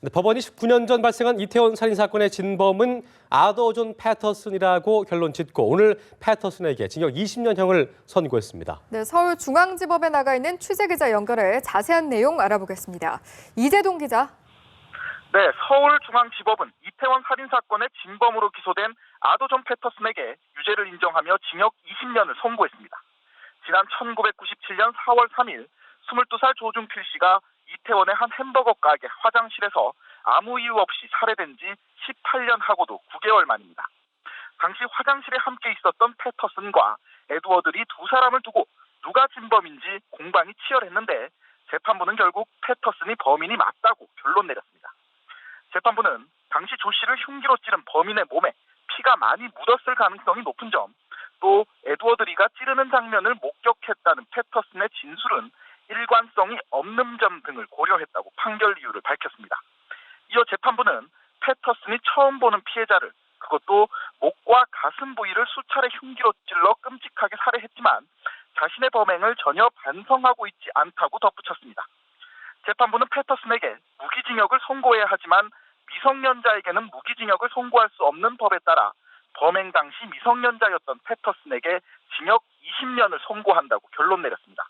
네, 법원이 19년 전 발생한 이태원 살인 사건의 진범은 아더 존 패터슨이라고 결론 짓고 오늘 패터슨에게 징역 20년형을 선고했습니다. 네, 서울중앙지법에 나가 있는 취재기자 연결해 자세한 내용 알아보겠습니다. 이재동 기자. 네, 서울중앙지법은 이태원 살인 사건의 진범으로 기소된 아더 존 패터슨에게 유죄를 인정하며 징역 20년을 선고했습니다. 지난 1997년 4월 3일 22살 조중필 씨가 이태원의 한 햄버거 가게 화장실에서 아무 이유 없이 살해된 지 18년 하고도 9개월 만입니다. 당시 화장실에 함께 있었던 패터슨과 에드워드리 두 사람을 두고 누가 진범인지 공방이 치열했는데 재판부는 결국 패터슨이 범인이 맞다고 결론 내렸습니다. 재판부는 당시 조 씨를 흉기로 찌른 범인의 몸에 피가 많이 묻었을 가능성이 높은 점, 또 에드워드리가 찌르는 장면을 목격했다는 패터슨의 진술은 일관성이 없는 점 등을 고려했다고 판결 이유를 밝혔습니다. 이어 재판부는 패터슨이 처음 보는 피해자를, 그것도 목과 가슴 부위를 수차례 흉기로 찔러 끔찍하게 살해했지만 자신의 범행을 전혀 반성하고 있지 않다고 덧붙였습니다. 재판부는 패터슨에게 무기징역을 선고해야 하지만 미성년자에게는 무기징역을 선고할 수 없는 법에 따라 범행 당시 미성년자였던 패터슨에게 징역 20년을 선고한다고 결론 내렸습니다.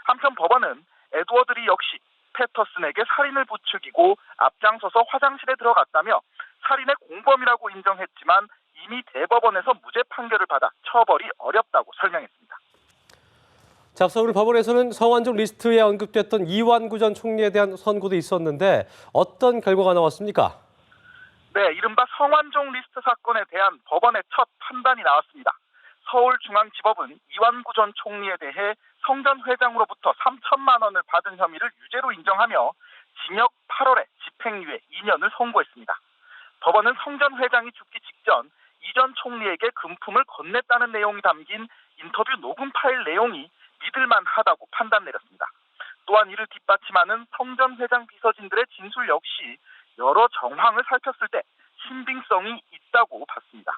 한편 법원은 에드워드리 역시 패터슨에게 살인을 부추기고 앞장서서 화장실에 들어갔다며 살인의 공범이라고 인정했지만 이미 대법원에서 무죄 판결을 받아 처벌이 어렵다고 설명했습니다. 자, 앞서 오늘 법원에서는 성완종 리스트에 언급됐던 이완구 전 총리에 대한 선고도 있었는데 어떤 결과가 나왔습니까? 네, 이른바 성완종 리스트 사건에 대한 법원의 첫 판단이 나왔습니다. 서울중앙지법은 이완구 전 총리에 대해 성 전 회장으로부터 3천만 원을 받은 혐의를 유죄로 인정하며 징역 8월에 집행유예 2년을 선고했습니다. 법원은 성 전 회장이 죽기 직전 이 전 총리에게 금품을 건넸다는 내용이 담긴 인터뷰 녹음 파일 내용이 믿을만 하다고 판단 내렸습니다. 또한 이를 뒷받침하는 성 전 회장 비서진들의 진술 역시 여러 정황을 살폈을 때 신빙성이 있다고 봤습니다.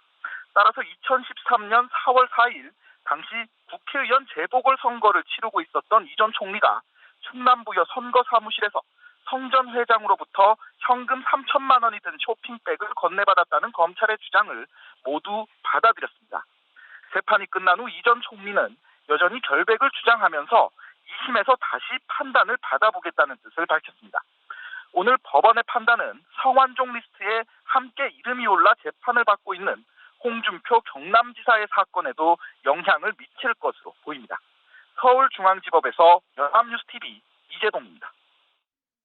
따라서 2013년 4월 4일 당시 국회의원 재보궐선거를 치르고 있었던 이 전 총리가 충남부여 선거사무실에서 성 전 회장으로부터 현금 3천만 원이 든 쇼핑백을 건네받았다는 검찰의 주장을 모두 받아들였습니다. 재판이 끝난 후 이 전 총리는 여전히 결백을 주장하면서 2심에서 다시 판단을 받아보겠다는 뜻을 밝혔습니다. 오늘 법원의 판단은 성완종 리스트에 함께 이름이 올라 재판을 받고 있는 홍준표 경남지사의 사건에도 영향을 미칠 것으로 보입니다. 서울중앙지법에서 연합뉴스TV 이재동입니다.